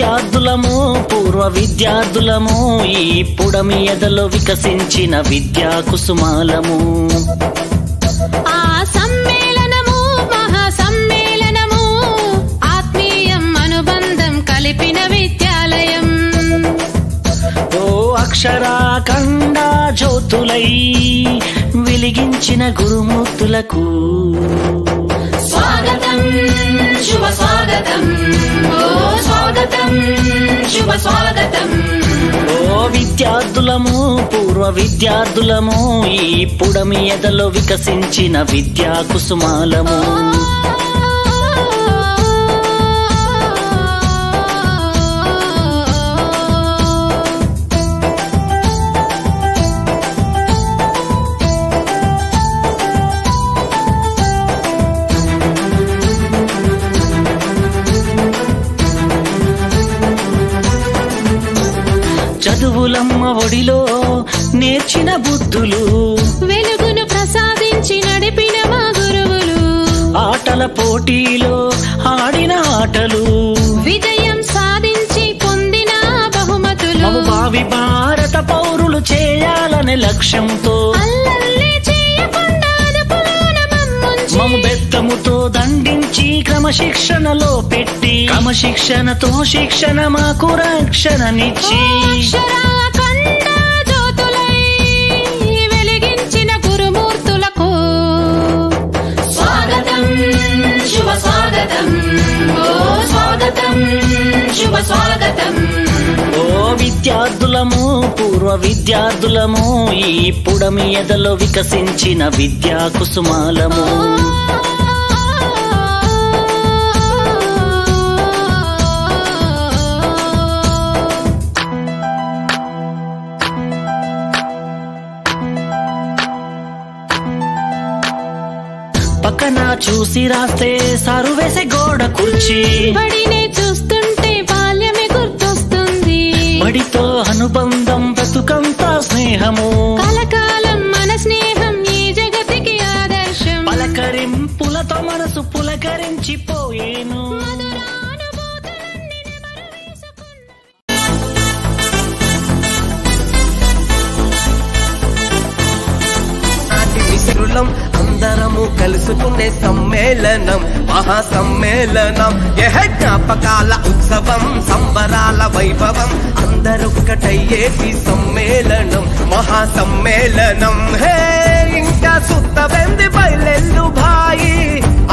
విద్యార్థులము పూర్వ విద్యార్థులము ఈ పుడమి ఎదలో వికసించిన విద్యా కుసుమాలము. ఆ సమ్మేళనము మహా సమ్మేళనము ఆత్మీయం అనుబంధం కలిపిన విద్యాలయం. ఓ అక్షరాఖండ జ్యోతులై వెలిగించిన గురుమూర్తులకు స్వాగతం శుభ స్వాగతం. ఓ స్వాగతం శుభ స్వాగతం. ఓ విద్యార్థులము పూర్వ విద్యార్థులము ఈ పుడమి ఎదలో వికసించిన విద్యా కుసుమాలము. చదువులమ్మ ఒడిలో నేర్చిన బుద్ధులు వెలుగును ప్రసాదించి నడిపిన మా గురువులు. ఆటల పోటీలో ఆడిన ఆటలు విజయం సాధించి పొందిన బహుమతులు. మము భావి భారత పౌరులు చేయాలనే లక్ష్యంతో అల్లల్లే చేయకుండా అదుపులోన మమ్ముంచి మము బెత్తముతో దండించి క్రమశిక్షణలో పెట్టి క్రమశిక్షణతో శిక్షణ మాకు రక్షణనిచ్చి అక్షరాఖండ జ్యోతులై వెలిగించిన గురుమూర్తులకు స్వాగతం శుభ స్వాగతం. ఓ స్వాగతం శుభ స్వాగతం. ఓ విద్యార్థులము పూర్వ విద్యార్థులము ఈ పుడమి ఎదలో వికసించిన విద్యా కుసుమాలము. పక్కన చూసి రాస్తే సారు వేసే గోడ కుర్చీ బడినే చూస్తుంటే బాల్యమే గుర్తొస్తుంది. బడితో అనుబంధం బ్రతుకంతా స్నేహము కలకాలం మన స్నేహం ఈ జగతికి ఆదర్శం. పలకరింపులతో మనసు పులకరించిపోయేను. అందరము కలుసుకునే సమ్మేళనం మహా సమ్మేళనం. జ్ఞాపకాల ఉత్సవం సంబరాల వైభవం అందరొక్కటయ్యేటి సమ్మేళనం మహా సమ్మేళనం. హే ఇంకా సుత్తబెంది బయలెల్లు భాయి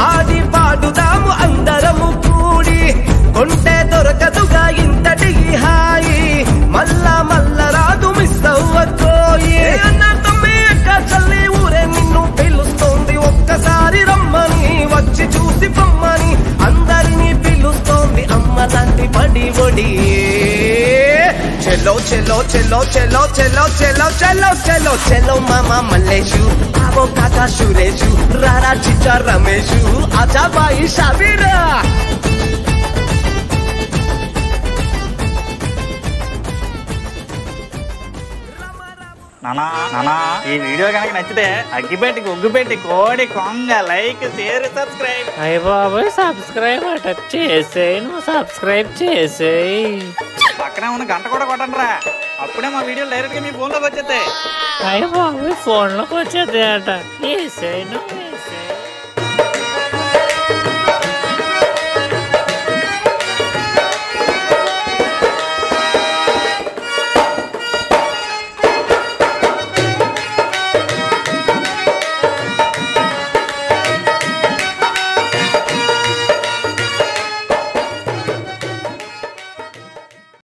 ఆడి పాడుదాము అందరము కూడి. కొంటే దొరకదుగా ఇంతటి హాయి మళ్ళా మల్ల రాదు మిస్ అవ్వకోయి. అన్న తమ్మి అక్క చల్లి ఊరే నిన్ను పిలుస్తోంది ఒక్కసారి రమ్మని వచ్చి చూసి పొమ్మని అందరినీ పిలుస్తోంది అమ్మ లాంటి బడి ఒడి. చెలో చెలో చెలో చెలో చెలో చెలో చెలో చెలో చెలో మామా మల్లేషు ఆవో కాకా సురేషు రారా చిచ్చా రమేషు ఆజా బాయి షాబీరా. నానా ఈ వీడియో కనుక నచ్చితే అగ్గిపెట్టి ఒగ్గుపెట్టి కోడి కొంగ లైక్ షేర్ సబ్స్క్రైబ్. అయ్య బాబాయ్ సబ్స్క్రైబ్ అట చేసేయి, నువ్వు సబ్స్క్రైబ్ చేసేయి. పక్కనే ఉన్న గంట కూడా కొట్టండి రా, అప్పుడే మా వీడియో డైరెక్ట్ గా మీ ఫోన్ లోకి వచ్చేస్తాయి. అయ్య బాబాయ్ ఫోన్లోకి వచ్చేది అట చేసేయి నువ్వు.